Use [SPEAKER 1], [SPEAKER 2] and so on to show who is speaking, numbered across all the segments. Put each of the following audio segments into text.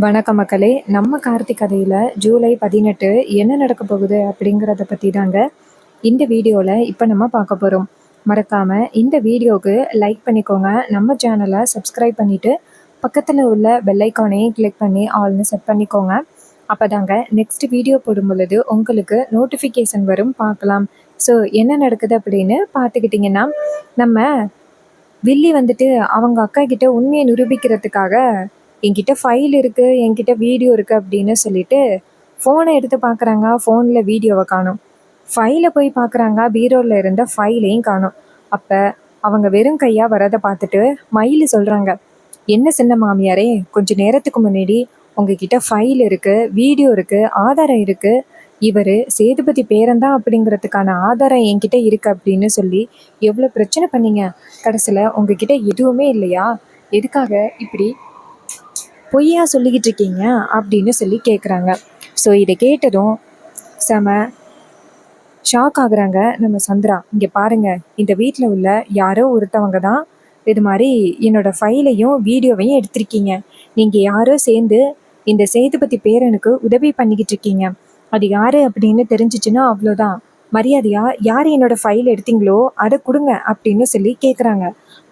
[SPEAKER 1] வணக்கம் மக்களே. நம்ம கார்த்திக் கதையில் ஜூலை 18 என்ன நடக்க போகுது அப்படிங்கிறத பற்றி தாங்க இந்த வீடியோவில் இப்போ நம்ம பார்க்க போகிறோம். மறக்காமல் இந்த வீடியோவுக்கு லைக் பண்ணிக்கோங்க, நம்ம சேனலை சப்ஸ்கிரைப் பண்ணிவிட்டு பக்கத்தில் உள்ள பெல்லைக்கானையும் கிளிக் பண்ணி ஆல்னு செட் பண்ணிக்கோங்க. அப்போ தாங்க நெக்ஸ்ட் வீடியோ போடும் பொழுது உங்களுக்கு நோட்டிஃபிகேஷன் வரும், பார்க்கலாம். ஸோ என்ன நடக்குது அப்படின்னு பார்த்துக்கிட்டிங்கன்னா, நம்ம வில்லி வந்துட்டு அவங்க அக்கா கிட்ட உண்மையை நிரூபிக்கிறதுக்காக என்கிட்ட ஃபைல் இருக்குது, என்கிட்ட வீடியோ இருக்குது அப்படின்னு சொல்லிட்டு ஃபோனை எடுத்து பார்க்குறாங்க. ஃபோனில் வீடியோவை காணும். ஃபைலை போய் பார்க்குறாங்க, பீரோவில் இருந்த ஃபைலையும் காணும். அப்போ அவங்க வெறும் கையாக வரதை பார்த்துட்டு மயில் சொல்கிறாங்க, என்ன சின்ன மாமியாரே, கொஞ்சம் நேரத்துக்கு முன்னாடி உங்ககிட்ட ஃபைல் இருக்குது, வீடியோ இருக்குது, ஆதாரம் இருக்குது, இவர் சேதுபதி பேரன்தான் அப்படிங்கிறதுக்கான ஆதாரம் என்கிட்ட இருக்குது அப்படின்னு சொல்லி எவ்வளோ பிரச்சனை பண்ணீங்க. கடைசியில் உங்ககிட்ட எதுவுமே இல்லையா? எதுக்காக இப்படி பொய்யா சொல்லிக்கிட்டு இருக்கீங்க அப்படின்னு சொல்லி கேட்குறாங்க. ஸோ இதை கேட்டதும் செம ஷாக் ஆகுறாங்க நம்ம சந்திரா. இங்கே பாருங்கள், இந்த வீட்டில் உள்ள யாரோ ஒருத்தவங்க தான் இது மாதிரி என்னோட ஃபைலையும் வீடியோவையும் எடுத்திருக்கீங்க. நீங்கள் யாரோ சேர்ந்து இந்த சேதுபதி பேரனுக்கு உதவி பண்ணிக்கிட்டு இருக்கீங்க. அது யார் அப்படின்னு தெரிஞ்சிச்சுன்னா அவ்வளோதான். மரியாதையாக யார் என்னோட ஃபைல் எடுத்தீங்களோ அதை கொடுங்க அப்படின்னு சொல்லி கேட்குறாங்க.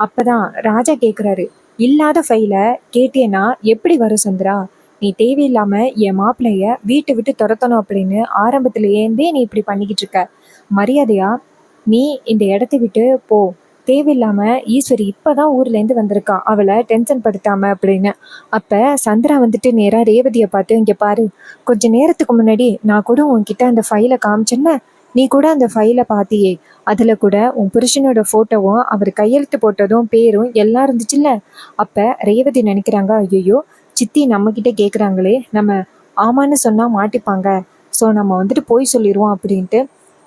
[SPEAKER 1] அப்போ தான் ராஜா கேட்குறாரு, இல்லாத ஃபைலை கேட்டேன்னா எப்படி வரும் சந்திரா? நீ தேவையில்லாமல் என் மாப்பிள்ளைய வீட்டை விட்டு துரத்தணும் அப்படின்னு ஆரம்பத்துலேருந்தே நீ இப்படி பண்ணிக்கிட்டு இருக்க. மரியாதையா நீ இந்த இடத்த விட்டு போ. தேவையில்லாமல் ஈஸ்வரி இப்போ தான் ஊர்லேருந்து வந்திருக்கா, அவளை டென்ஷன் படுத்தாம அப்படின்னு. அப்போ சந்திரா வந்துட்டு நேராக ரேவதியை பார்த்து, இங்கே பாரு, கொஞ்சம் நேரத்துக்கு முன்னாடி நான் கூட உன்கிட்ட அந்த ஃபைலை காமிச்சேன்ன, நீ கூட அந்த ஃபைலை பார்த்தியே, அதில் கூட உன் புருஷனோட ஃபோட்டோவும் அவர் கையெழுத்து போட்டதும் பேரும் எல்லாம் இருந்துச்சுல்ல. அப்போ ரேவதி நினைக்கிறாங்க, ஐயோ சித்தி நம்மக்கிட்ட கேட்குறாங்களே, நம்ம ஆமான்னு சொன்னால் மாட்டிப்பாங்க, ஸோ நம்ம வந்துட்டு போய் சொல்லிடுவோம் அப்படின்ட்டு.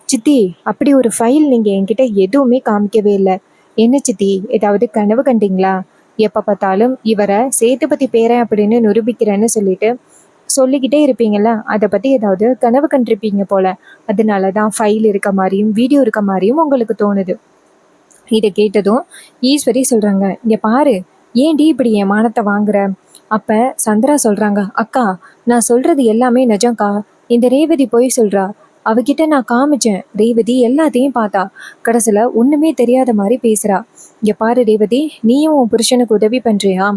[SPEAKER 1] சித்தி, அப்படி ஒரு ஃபைல் நீங்கள் என்கிட்ட எதுவுமே காமிக்கவே இல்லை. என்ன சித்தி, ஏதாவது கனவு கண்டீங்களா? எப்போ பார்த்தாலும் இவரை சேதுபதி பேரன் அப்படின்னு நிரூபிக்கிறேன்னு சொல்லிக்கிட்டே இருப்பீங்கள்ல, அதை பற்றி ஏதாவது கனவு கண்டிருப்பீங்க போல. அதனால தான் ஃபைல் இருக்க மாதிரியும் வீடியோ இருக்க மாதிரியும் உங்களுக்கு தோணுது. இதை கேட்டதும் ஈஸ்வரி சொல்கிறாங்க, இங்கே பாரு, ஏன்டி இப்படி என் மானத்தை வாங்குற? அப்போ சந்திரா சொல்கிறாங்க, அக்கா, நான் சொல்கிறது எல்லாமே நிஜம்க்கா. இந்த ரேவதி போய் சொல்கிறா. அவகிட்ட நான் காமிச்சேன், ரேவதி எல்லாத்தையும் பார்த்தா. கடைசியில் ஒன்றுமே தெரியாத மாதிரி பேசுகிறா. இங்கே பாரு ரேவதி, நீயும் உன் புருஷனுக்கு உதவி பண்ணுறியா?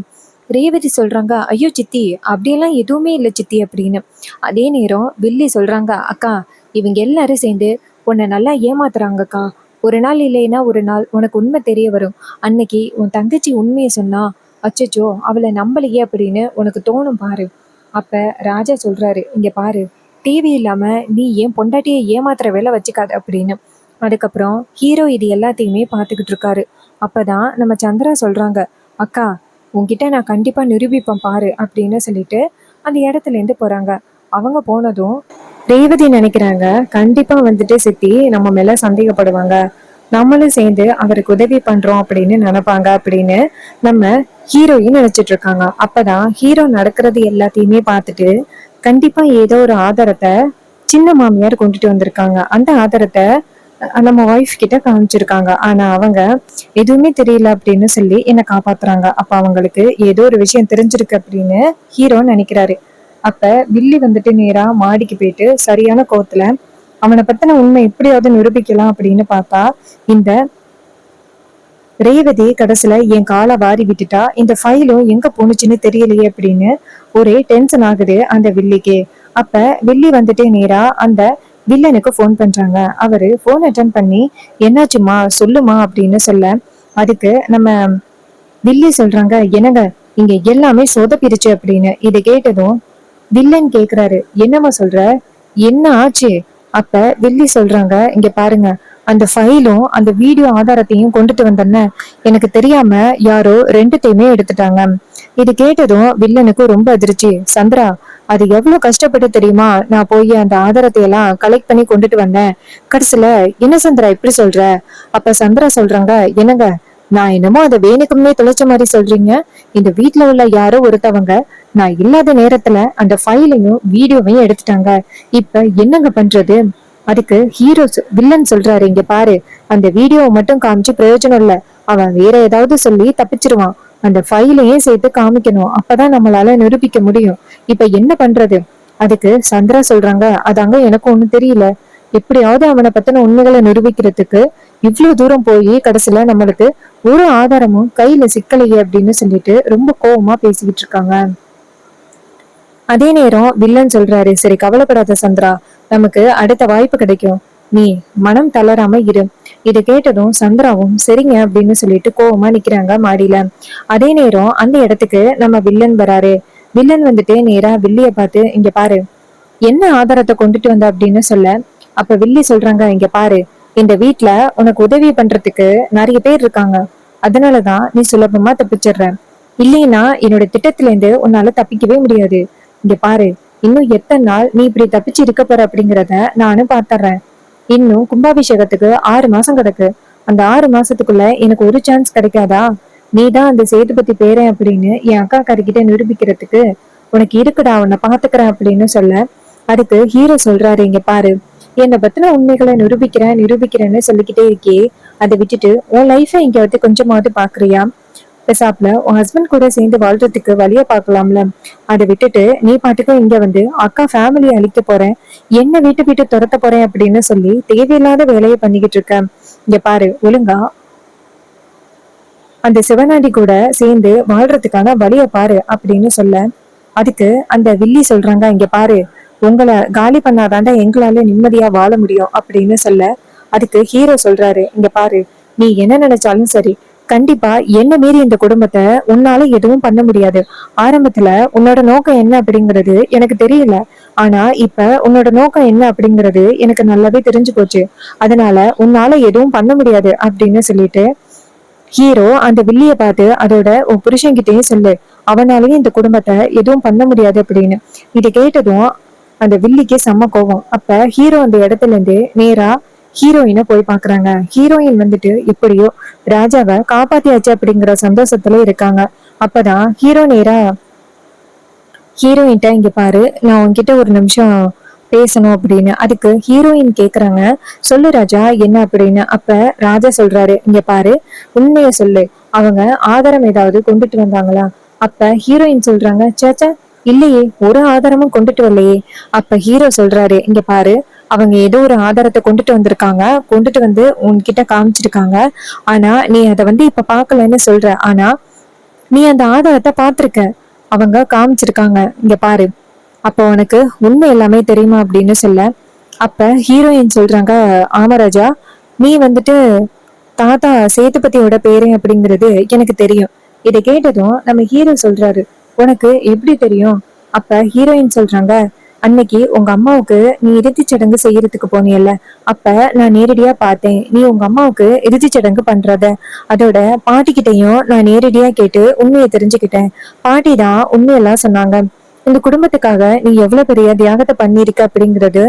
[SPEAKER 1] ரேவதி சொல்கிறாங்க, ஐயோ சித்தி, அப்படியெல்லாம் எதுவுமே இல்லை சித்தி அப்படின்னு. அதே நேரம் வில்லி சொல்கிறாங்க, அக்கா, இவங்க எல்லாரும் சேர்ந்து உன்னை நல்லா ஏமாத்துறாங்கக்கா. ஒரு நாள் இல்லைன்னா ஒரு நாள் உனக்கு உண்மை தெரிய வரும். அன்னைக்கு உன் தங்கச்சி உண்மையை சொன்னா, அச்சச்சோ அவளை நம்பலையே அப்படின்னு உனக்கு தோணும் பாரு. அப்போ ராஜா சொல்கிறாரு, இங்கே பாரு, டிவி இல்லாமல் நீ ஏன் பொண்டாட்டியை ஏமாத்துற வேலை வச்சுக்காது அப்படின்னு. அதுக்கப்புறம் ஹீரோ இது எல்லாத்தையுமே பார்த்துக்கிட்டு இருக்காரு. அப்போ தான் நம்ம சந்திரா சொல்கிறாங்க, அக்கா, உன்கிட்ட நான் கண்டிப்பாக நிரூபிப்பேன் பாரு அப்படின்னு சொல்லிட்டு அந்த இடத்துலேருந்து போகிறாங்க. அவங்க போனதும் ரேவதி நினைக்கிறாங்க, கண்டிப்பாக வந்துட்டு சித்தி நம்ம மேலே சந்தேகப்படுவாங்க, நம்மளும் சேர்ந்து அவருக்கு உதவி பண்ணுறோம் அப்படின்னு நினைப்பாங்க அப்படின்னு நம்ம ஹீரோயின் நினச்சிட்டு இருக்காங்க. அப்போதான் ஹீரோ நடக்கிறது எல்லாத்தையுமே பார்த்துட்டு கண்டிப்பாக ஏதோ ஒரு ஆதாரத்தை சின்ன மாமியார் கொண்டுட்டு வந்திருக்காங்க. அந்த ஆதாரத்தை நம்ம ஒய்ஃப் கிட்ட காமிச்சிருக்காங்க. ஆனா அவங்க எதுவுமே தெரியல அப்படின்னு சொல்லி என்னை காப்பாத்துறாங்க. அப்ப அவங்களுக்கு ஏதோ ஒரு விஷயம் தெரிஞ்சிருக்கு அப்படின்னு ஹீரோ நினைக்கிறாரு. அப்ப வில்லி வந்துட்டு நேரா மாடிக்கு போயிட்டு சரியான கோவத்துல அவனை பத்தின உண்மை எப்படியாவது நிரூபிக்கலாம் அப்படின்னு பார்த்தா, இந்த ரேவதி கடைசியில என் காலை வாரி விட்டுட்டா, இந்த ஃபைலும் எங்க போனுச்சுன்னு தெரியலையே அப்படின்னு ஒரே டென்ஷன் ஆகுது அந்த வில்லிக்கு. அப்ப வில்லி வந்துட்டு நேரா அந்த வில்லனுக்கு ஃபோன் பண்றாங்க. அவரு ஃபோன் அட்டன் பண்ணி, என்னாச்சுமா சொல்லுமா அப்படின்னு சொல்ல, அதுக்கு நம்ம வில்லி சொல்றாங்க, என்னங்க இங்க எல்லாமே சொதப்பிருச்சு அப்படின்னு. இதை கேட்டதும் வில்லன் கேக்குறாரு, என்னம்மா சொல்ற, என்ன ஆச்சு? அப்ப வில்லி சொல்றாங்க, இங்க பாருங்க, அந்த ஃபைலும் அந்த வீடியோ ஆதாரத்தையும் கொண்டுட்டு வந்தேன்னு எனக்கு தெரியாம யாரோ ரெண்டுத்தையுமே எடுத்துட்டாங்க. இது கேட்டதும் வில்லனுக்கு ரொம்ப அதிர்ச்சி. சந்திரா, அது எவ்வளவு கஷ்டப்பட்டு தெரியுமா, நான் போய் அந்த ஆதாரத்தை எல்லாம் கலெக்ட் பண்ணி கொண்டுட்டு வந்தேன். கடைசியில என்ன சந்திரா இப்படி சொல்ற? அப்ப சந்திரா சொல்றாங்க, என்னங்க, நான் என்னமோ அதை வேணுக்குமே தொலைச்ச மாதிரி சொல்றீங்க. இந்த வீட்டுல உள்ள யாரோ ஒருத்தவங்க நான் இல்லாத நேரத்துல அந்த ஃபைலையும் வீடியோவையும் எடுத்துட்டாங்க. இப்ப என்னங்க பண்றது? அதுக்கு ஹீரோ வில்லன் சொல்றாரு, இங்க பாரு, அந்த வீடியோவை மட்டும் காமிச்சு பிரயோஜனம் இல்ல, அவன் வேற ஏதாவது சொல்லி தப்பிச்சிருவான். அந்த ஃபைலையும் சேர்த்து காமிக்கணும், அப்பதான் நம்மளால நிரூபிக்க முடியும். இப்ப என்ன பண்றது? அதுக்கு சந்திரா சொல்றாங்க, அதாங்க எனக்கு ஒண்ணும் தெரியல. எப்படியாவது அவனை பத்தின உண்மைகளை நிரூபிக்கிறதுக்கு இவ்வளவு தூரம் போய் கடைசியில நம்மளுக்கு ஒரு ஆதாரமும் கையில சிக்கலையே அப்படின்னு சொல்லிட்டு ரொம்ப கோவமா பேசிக்கிட்டு இருக்காங்க. அதே நேரம் வில்லன் சொல்றாரு, சரி கவலைப்படாத சந்திரா, நமக்கு அடுத்த வாய்ப்பு கிடைக்கும், நீ மனம் தளராம இரு. இதை கேட்டதும் சந்திராவும் சரிங்க அப்படின்னு சொல்லிட்டு கோவமா நிக்கிறாங்க மாடியில. அதே நேரம் அந்த இடத்துக்கு நம்ம வில்லன் வராரு. வில்லன் வந்துட்டு நேரா வில்லிய பார்த்து, இங்க பாரு, என்ன ஆதாரத்தை கொண்டுட்டு வந்த அப்படின்னு சொல்ல, அப்ப வில்லி சொல்றாங்க, இங்க பாரு, இந்த வீட்டுல உனக்கு உதவி பண்றதுக்கு நிறைய பேர் இருக்காங்க, அதனாலதான் நீ சுலபமா தப்பிச்சிடுற. இல்லைன்னா என்னோட திட்டத்துல இருந்து உன்னால தப்பிக்கவே முடியாது. இங்க பாரு, இன்னும் எத்தனை நாள் நீ இப்படி தப்பிச்சு இருக்க போற அப்படிங்கிறத நானும் பாத்துறேன். இன்னும் கும்பாபிஷேகத்துக்கு 6 மாசம் கிடக்கு. அந்த 6 மாசத்துக்குள்ள எனக்கு ஒரு சான்ஸ் கிடைக்காதா? நீதான் அந்த சேதுபதி பேரன் அப்படின்னு என் அக்கா கிட்ட நிரூபிக்கிறதுக்கு உனக்கு இருக்குடா, உன்னை பாத்துக்கிறேன் அப்படின்னு சொல்ல, அதுக்கு ஹீரோ சொல்றாரு, இங்க பாரு, என்னை பத்தின உண்மைகளை நிரூபிக்கிறேன்னு சொல்லிக்கிட்டே இருக்கே, அதை விட்டுட்டு உன் லைஃப இங்க வந்து கொஞ்சமாவது பாக்குறியா? பெசாப்ல உன் ஹஸ்பண்ட் கூட சேர்ந்து வாழ்றதுக்கு வழிய பாக்கலாம்ல. அதை விட்டுட்டு நீ பாட்டுக்கும் இங்க வந்து அக்கா ஃபேமிலியை அழிக்க போறேன், என்ன வீட்டு விட்டு துரத்த போறேன் அப்படின்னு சொல்லி தேவையில்லாத வேலையை பண்ணிக்கிட்டு இருக்க. இங்க பாரு, ஒழுங்கா அந்த சிவனாண்டி கூட சேர்ந்து வாழ்றதுக்கான வழிய பாரு அப்படின்னு சொல்ல, அதுக்கு அந்த வில்லி சொல்றாங்க, இங்க பாரு, உங்களை காலி பண்ணாதாண்டா எங்களால நிம்மதியா வாழ முடியும் அப்படின்னு சொல்ல, அதுக்கு ஹீரோ சொல்றாரு, இங்க பாரு, நீ என்ன நினைச்சாலும் சரி, கண்டிப்பா என்ன மீறி இந்த குடும்பத்தை உன்னால எதுவும் பண்ண முடியாது. ஆரம்பத்துல உன்னோட நோக்கம் என்ன அப்படிங்கிறது எனக்கு தெரியல, ஆனா இப்ப உன்னோட நோக்கம் என்ன அப்படிங்கிறது எனக்கு நல்லாவே தெரிஞ்சு போச்சு. அதனால உன்னால எதுவும் பண்ண முடியாது அப்படின்னு சொல்லிட்டு ஹீரோ அந்த வில்லிய பார்த்து, அதோட உன் புருஷன்கிட்டயும் சொல்லு, அவனாலயும் இந்த குடும்பத்தை எதுவும் பண்ண முடியாது அப்படின்னு. இதை கேட்டதும் அந்த வில்லிக்கு செம்ம கோவம். அப்ப ஹீரோ அந்த இடத்துல இருந்து நேரா ஹீரோயினை போய் பாக்குறாங்க. ஹீரோயின் வந்துட்டு எப்படியோ ராஜாவை காப்பாத்தியாச்சு அப்படிங்கிற சந்தோஷத்துல இருக்காங்க. அப்பதான் ஹீரோ நேரா ஹீரோயின்ட்ட, இங்க பாரு, நான் உன்கிட்ட ஒரு நிமிஷம் பேசணும் அப்படின்னு. அதுக்கு ஹீரோயின் கேக்குறாங்க, சொல்லு ராஜா, என்ன அப்படின்னு. அப்ப ராஜா சொல்றாரு, இங்க பாரு, உண்மைய சொல்லு, அவங்க ஆதாரம் ஏதாவது கொண்டுட்டு வந்தாங்களா? அப்ப ஹீரோயின் சொல்றாங்க, சேச்சா, இல்லையே, ஒரு ஆதாரமும் கொண்டுட்டு வரலையே. அப்ப ஹீரோ சொல்றாரு, இங்க பாரு, அவங்க ஏதோ ஒரு ஆதாரத்தை கொண்டுட்டு வந்திருக்காங்க, கொண்டுட்டு வந்து உன்கிட்ட காமிச்சிருக்காங்க. ஆனா நீ அதை வந்து இப்ப பாக்கலன்னு சொல்ற, ஆனா நீ அந்த ஆதாரத்தை பாத்திருக்க, அவங்க காமிச்சிருக்காங்க, இங்க பாரு, அப்போ உனக்கு உண்மை எல்லாமே தெரியுமா அப்படின்னு சொல்ல, அப்ப ஹீரோயின் சொல்றாங்க, ஆமா ராஜா, நீ வந்துட்டு தாத்தா சேதுபதியோட பேரு அப்படிங்கிறது எனக்கு தெரியும். இதை கேட்டதும் நம்ம ஹீரோ சொல்றாரு, உனக்கு எப்படி தெரியும்? அப்ப ஹீரோயின் சொல்றாங்க, அன்னைக்கு உங்க அம்மாவுக்கு நீ இறுதிச் சடங்கு செய்யறதுக்கு போனியல்ல, அப்ப நான் நேரடியா பார்த்தேன் நீ உங்க அம்மாவுக்கு இறுதிச் சடங்கு பண்றத. அதோட பாட்டிக்கிட்டையும் நான் நேரடியா கேட்டு உண்மையை தெரிஞ்சுக்கிட்டேன். பாட்டி தான் உண்மையெல்லாம் சொன்னாங்க. இந்த குடும்பத்துக்காக நீ எவ்வளவு பெரிய தியாகத்தை பண்ணிருக்க அப்படிங்கிறது,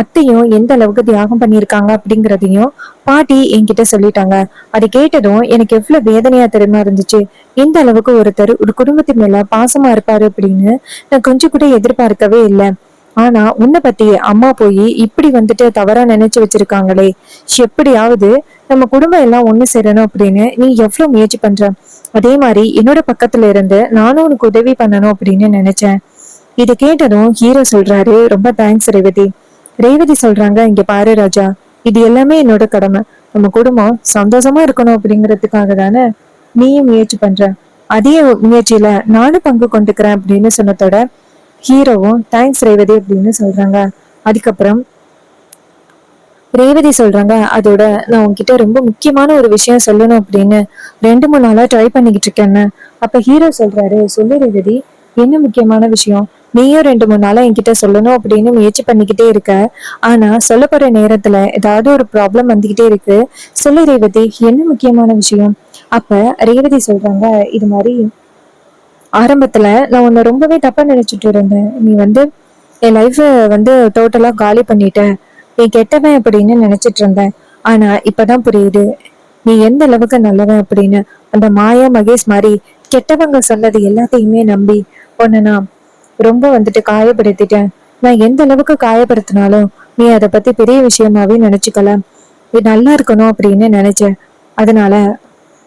[SPEAKER 1] அத்தையும் எந்த அளவுக்கு தியாகம் பண்ணியிருக்காங்க அப்படிங்கிறதையும் பாட்டி என்கிட்ட சொல்லிட்டாங்க. அதை கேட்டதும் எனக்கு எவ்வளவு வேதனையா தெரியுமா இருந்துச்சு. எந்த அளவுக்கு ஒருத்தர் ஒரு குடும்பத்தின் மேல பாசமா இருப்பாரு அப்படின்னு நான் கொஞ்சம் கூட எதிர்பார்க்கவே இல்லை. ஆனா உன்னை பத்தி அம்மா போய் இப்படி வந்துட்டு தவறா நினைச்சு வச்சிருக்காங்களே, எப்படியாவது நம்ம குடும்பம் எல்லாம் ஒண்ணு சேரணும் அப்படின்னு நீ எவ்வளவு முயற்சி பண்ற. அதே மாதிரி என்னோட பக்கத்துல இருந்து நானும் உனக்கு உதவி பண்ணணும் அப்படின்னு நினைச்சேன். இதை கேட்டதும் ஹீரோ சொல்றாரு, ரொம்ப தேங்க்ஸ் ரேவதி. ரேவதி சொல்றாங்க, இங்க பாரு ராஜா, இது எல்லாமே என்னோட கடமை. நம்ம குடும்பம் சந்தோஷமா இருக்கணும் அப்படிங்கிறதுக்காக தானே நீயும் முயற்சி பண்ற. அதே முயற்சியில நானும் பங்கு கொண்டுக்கிறேன் அப்படின்னு சொன்னதோட ஹீரோவும் தேங்க்ஸ் ரேவதி அப்படின்னு சொல்றாங்க. அதுக்கப்புறம் ரேவதி சொல்றாங்க, அதோட நான் உன்கிட்ட ரொம்ப முக்கியமான ஒரு விஷயம் சொல்லணும் அப்படின்னு 2-3 நாளா ட்ரை பண்ணிக்கிட்டு இருக்கேன்னு. அப்ப ஹீரோ சொல்றாரு, சொல்லு ரேவதி, என்ன முக்கியமான விஷயம்? நீயும் 2-3 நாளா என்கிட்ட சொல்லணும் அப்படின்னு முயற்சி பண்ணிக்கிட்டே இருக்க, ஆனா சொல்லப்படுற நேரத்துல ஏதாவது ஒரு ப்ராப்ளம் வந்துகிட்டே இருக்கு. சொல்லு ரேவதி, என்ன முக்கியமான விஷயம்? அப்ப ரேவதி சொல்றாங்க, இது மாதிரி ஆரம்பத்துல நான் உன்னை ரொம்பவே தப்பா நினைச்சிட்டு இருந்தேன். நீ வந்து என் லைஃப வந்து டோட்டலா காலி பண்ணிட்ட, நீ கெட்டவன் அப்படின்னு நினைச்சிட்டு இருந்தேன். ஆனா இப்பதான் புரியுது நீ எந்த அளவுக்கு நல்லவன் அப்படின்னு. அந்த மாயா மகேஷ் மாதிரி கெட்டவங்க சொன்னது எல்லாத்தையுமே நம்பி உன்னை நான் ரொம்ப வந்துட்டு காயப்படுத்திட்டேன். நான் எந்த அளவுக்கு காயப்படுத்தினாலும் நீ அதை பத்தி பெரிய விஷயமாவே நினைச்சுக்கல. நீ நல்லா இருக்கணும் அப்படின்னு நினைச்சேன். அதனால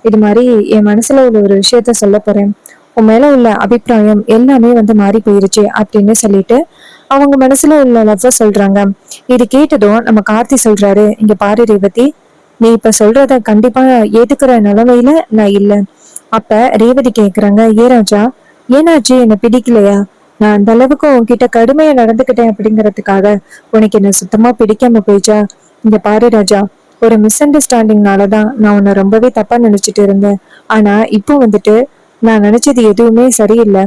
[SPEAKER 1] இது மாதிரி என் மனசுல உள்ள ஒரு விஷயத்த சொல்ல போறேன். உன் மேல உள்ள அபிப்பிராயம் எல்லாமே வந்து மாறி போயிருச்சு அப்படின்னு சொல்லிட்டு அவங்க மனசுல உள்ள லவ்வ சொல்றாங்க. இது கேட்டதும் நம்ம கார்த்தி சொல்றாரு, இங்க பாரு ரேவதி, நீ இப்ப சொல்றத கண்டிப்பா ஏத்துக்கிற நிலைமையில நான் இல்ல. அப்ப ரேவதி கேக்குறாங்க, ஏ ராஜா, ஏனாச்சு, என்ன பிடிக்கலையா? நான் அந்த அளவுக்கு உன்கிட்ட கடுமையா நடந்துக்கிட்டேன் அப்படிங்கறதுக்காக உனக்கு என்ன சுத்தமா பிடிக்காம போயிச்சா? இங்க பாரு ராஜா, ஒரு மிஸ் அண்டர்ஸ்டாண்டிங்னாலதான் நான் உன்னை ரொம்பவே தப்பா நினைச்சிட்டு இருந்தேன். ஆனா இப்போ வந்துட்டு நான் நினைச்சது எதுவுமே சரியில்லை.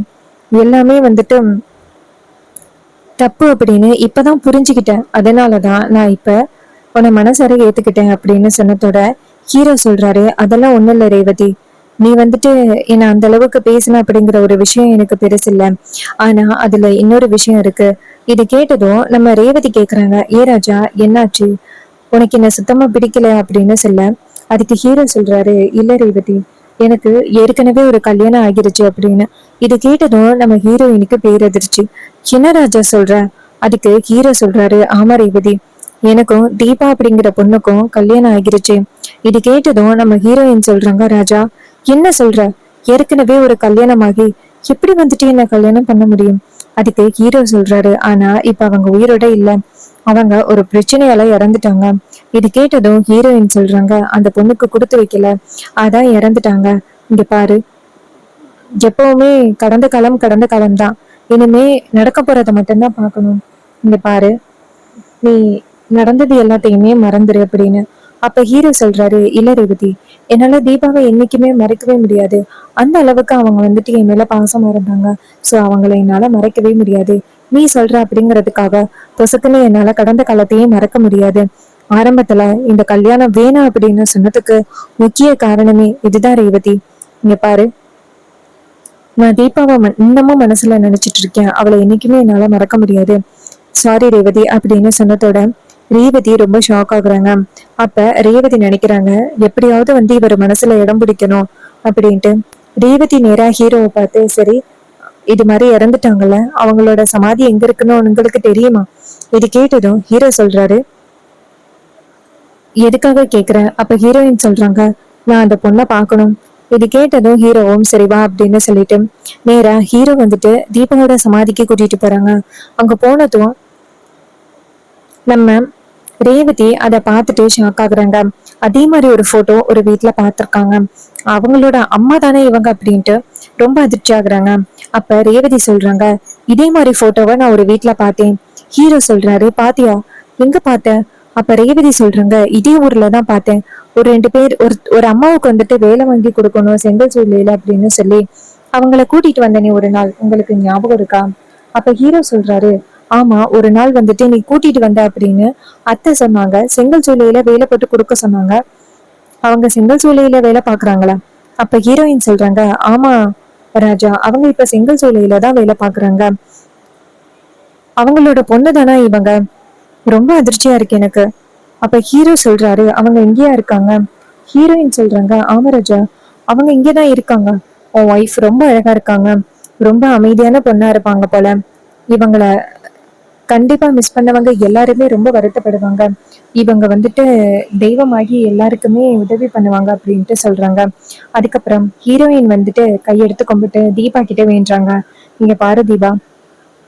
[SPEAKER 1] எல்லாமே வந்துட்டு தப்பு அப்படின்னு இப்பதான் புரிஞ்சுக்கிட்டேன். அதனாலதான் நான் இப்ப உன்னை மனசார ஏத்துக்கிட்டேன் அப்படின்னு சொன்னதோட ஹீரோ சொல்றாரு, அதெல்லாம் ஒண்ணும் இல்ல ரேவதி, நீ வந்துட்டு என்ன அந்த அளவுக்கு பேசின அப்படிங்கிற ஒரு விஷயம் எனக்கு பெருசு இல்ல. ஆனா அதுல இன்னொரு விஷயம் இருக்கு. இது கேட்டதும் நம்ம ரேவதி கேக்குறாங்க, ஏ ராஜா, என்னாச்சு, உனக்கு என்ன சுத்தமா பிடிக்கல அப்படின்னு சொல்ல அதுக்கு ஹீரோ சொல்றாரு, இல்ல ரேவதி, எனக்கு ஏற்கனவே ஒரு கல்யாணம் ஆகிருச்சு அப்படின்னு. இது கேட்டதும் நம்ம ஹீரோயினுக்கு பேரதிர்ச்சி. என்ன ராஜா சொல்ற? அதுக்கு ஹீரோ சொல்றாரு, ஆமா ரேவதி, எனக்கும் தீபா அப்படிங்கிற பொண்ணுக்கும் கல்யாணம் ஆகிருச்சு. இது கேட்டதும் நம்ம ஹீரோயின் சொல்றாங்க, ராஜா, என்ன சொல்ற? ஏற்கனவே ஒரு கல்யாணமாகி எப்படி வந்துட்டு என்ன கல்யாணம் பண்ண முடியும்? அதுக்கு ஹீரோ சொல்றாரு, ஆனா இப்ப அவங்க உயிரோட இல்ல, அவங்க ஒரு பிரச்சனையால இறந்துட்டாங்க. இது கேட்டதும் ஹீரோயின் சொல்றாங்க, அந்த பொண்ணுக்கு கொடுத்து வைக்கல, அதான் இறந்துட்டாங்க. இங்க பாரு, எப்பவுமே கடந்த காலம் கடந்த காலம் தான், இனிமே நடக்க போறத மட்டும்தான் பார்க்கணும். இங்க பாரு, நீ நடந்தது எல்லாத்தையுமே மறந்துரு அப்படின்னு. அப்ப ஹீரோ சொல்றாரு, இல்ல ரேவதி, என்னால தீபாவை என்னைக்குமே மறைக்கவே முடியாது. அந்த அளவுக்கு அவங்க வந்துட்டு என் மேல பாசமா இருந்தாங்க. சோ அவங்கள என்னால மறைக்கவே முடியாது. நீ சொல்ற அப்படிங்கறதுக்காக பொசுக்குன்னு என்னால கடந்த காலத்தையே மறக்க முடியாது. ஆரம்பத்துல இந்த கல்யாணம் வேணாம் அப்படின்னு சொன்னதுக்கு முக்கிய காரணமே இதுதான் ரேவதி. இங்க பாரு, நான் தீபாவை இன்னமும் மனசுல நினைச்சிட்டு இருக்கேன். அவளை என்னைக்குமே என்னால மறக்க முடியாது. சாரி ரேவதி அப்படின்னு சொன்னதோட ரேவதி ரொம்ப ஷாக் ஆகுறாங்க. அப்ப ரேவதி நினைக்கிறாங்க, எப்படியாவது வந்து இவர் மனசுல இடம் பிடிக்கணும் அப்படின்ட்டு. ரேவதி நேரா ஹீரோவை பார்த்து, சரி, இது மாதிரி இறந்துட்டாங்கல்ல, அவங்களோட சமாதி எங்க இருக்குன்னு உங்களுக்கு தெரியுமா? இது கேட்டதும் ஹீரோ சொல்றாரு, எதுக்காக கேக்குறேன்? அப்ப ஹீரோயின் சொல்றாங்க, நான் அந்த பொண்ணை பார்க்கணும். இது கேட்டதும் ஹீரோவும் சரி வா அப்படின்னு சொல்லிட்டு நேரா ஹீரோ வந்துட்டு தீபாவோட சமாதிக்கு கூட்டிட்டு போறாங்க. அங்க போனதும் நம்ம ரேவதி அதை பார்த்துட்டு ஷாக் ஆகுறாங்க. அதே மாதிரி ஒரு போட்டோ ஒரு வீட்டுல பார்த்திருக்காங்க. அவங்களோட அம்மா தானே இவங்க அப்படின்ட்டு ரொம்ப அதிர்ச்சி ஆகுறாங்க. அப்ப ரேவதி சொல்றாங்க, இதே மாதிரி போட்டோவை நான் ஒரு வீட்டுல பார்த்தேன். ஹீரோ சொல்றாரு, பாத்தியா, எங்க பார்த்த? அப்ப ரேவதி சொல்றாங்க, இதே ஊர்ல தான் பார்த்தேன். ஒரு 2 பேர் ஒரு அம்மாவுக்கு வந்துட்டு வேலை வாங்கி கொடுக்கணும் செங்கல் சூழ்நிலை அப்படின்னு சொல்லி அவங்கள கூட்டிட்டு வந்தனே ஒரு நாள், உங்களுக்கு ஞாபகம் இருக்கா? அப்ப ஹீரோ சொல்றாரு, ஆமா, ஒரு நாள் வந்துட்டு நீ கூட்டிட்டு வந்த அப்படின்னு அத்தை சொன்னாங்க. செங்கல் சூளையில வேலை போட்டு கொடுக்க சொன்னாங்க. அவங்க செங்கல் சூளையில வேலை பாக்குறாங்களா? அப்ப ஹீரோயின் சொல்றாங்க, ஆமா ராஜா, அவங்க இப்ப செங்கல் சூளையில தான் வேலை பாக்குறாங்க. அவங்களோட பொண்ணு தானா இவங்க? ரொம்ப அதிர்ச்சியா இருக்கு எனக்கு. அப்ப ஹீரோ சொல்றாரு, அவங்க இங்கேயா இருக்காங்க? ஹீரோயின் சொல்றாங்க, ஆமா ராஜா, அவங்க இங்கேதான் இருக்காங்க. உன் ஒய்ஃப் ரொம்ப அழகா இருக்காங்க, ரொம்ப அமைதியான பொண்ணா இருப்பாங்க போல. இவங்கள கண்டிப்பா மிஸ் பண்ணவங்க எல்லாருமே ரொம்ப வருத்தப்படுவாங்க. இவங்க வந்துட்டு தெய்வமாகி எல்லாருக்குமே உதவி பண்ணுவாங்க அப்படின்ட்டு சொல்றாங்க. அதுக்கப்புறம் ஹீரோயின் வந்துட்டு கையெடுத்து கும்பிட்டு தீபா கிட்ட வேண்டுறாங்க, இங்க பாரு தீபா,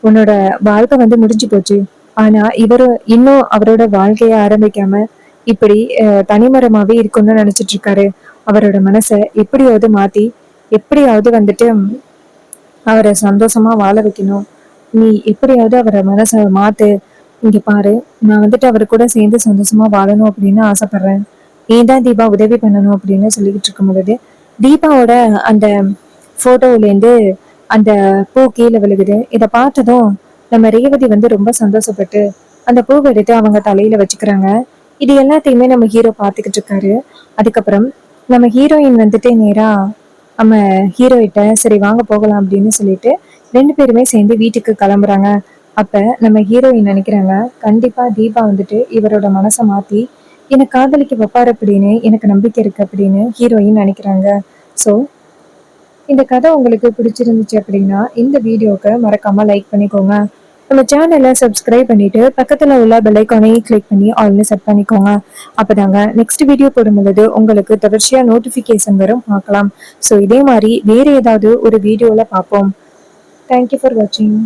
[SPEAKER 1] உன்னோட வாழ்க்கை வந்து முடிஞ்சு போச்சு. ஆனா இவரு இன்னும் அவரோட வாழ்க்கைய ஆரம்பிக்காம இப்படி தனிமரமாவே இருக்கும்னு நினைச்சிட்டு இருக்காரு. அவரோட மனசை எப்படியாவது மாத்தி எப்படியாவது வந்துட்டு அவரை சந்தோஷமா வாழ வைக்கணும். நீ எப்படியாவது அவரை மனசை மாத்து. இங்க பாரு, நான் வந்துட்டு அவர் கூட சேர்ந்து சந்தோஷமா வாழணும் அப்படின்னு ஆசைப்படுறேன். ஏன் தான் தீபா உதவி பண்ணணும் அப்படின்னு சொல்லிக்கிட்டு இருக்கும் பொழுது தீபாவோட அந்த போட்டோல இருந்து அந்த பூ கீழே விழுகுது. இதை பார்த்ததும் நம்ம ரேவதி வந்து ரொம்ப சந்தோஷப்பட்டு அந்த பூவை எடுத்து அவங்க தலையில வச்சுக்கிறாங்க. இது எல்லாத்தையுமே நம்ம ஹீரோ பார்த்துக்கிட்டு இருக்காரு. அதுக்கப்புறம் நம்ம ஹீரோயின் வந்துட்டு நேரா நம்ம ஹீரோயிட்ட சரி வாங்க போகலாம் அப்படின்னு சொல்லிட்டு 2 பேருமே சேர்ந்து வீட்டுக்கு கிளம்புறாங்க. அப்ப நம்ம ஹீரோயின் நினைக்கிறாங்க, கண்டிப்பா தீபா வந்துட்டு இவரோட மனசை மாத்தி எனக்கு காதலிக்க வைப்பாரு அப்படின்னு எனக்கு நம்பிக்கை இருக்கு அப்படின்னு ஹீரோயின் நினைக்கிறாங்க. ஸோ இந்த கதை உங்களுக்கு பிடிச்சிருந்துச்சு அப்படின்னா இந்த வீடியோக்கு மறக்காம லைக் பண்ணிக்கோங்க. நம்ம சேனலை சப்ஸ்கிரைப் பண்ணிட்டு பக்கத்தில் உள்ள பெல் ஐக்கானையும் கிளிக் பண்ணி ஆல்னு செட் பண்ணிக்கோங்க. அப்போதாங்க நெக்ஸ்ட் வீடியோ போடும்பொழுது உங்களுக்கு தொடர்ச்சியாக நோட்டிஃபிகேஷன் வரும், பார்க்கலாம். ஸோ இதே மாதிரி வேறு ஏதாவது ஒரு வீடியோவில் பார்ப்போம். தேங்க்யூ ஃபார் வாட்சிங்.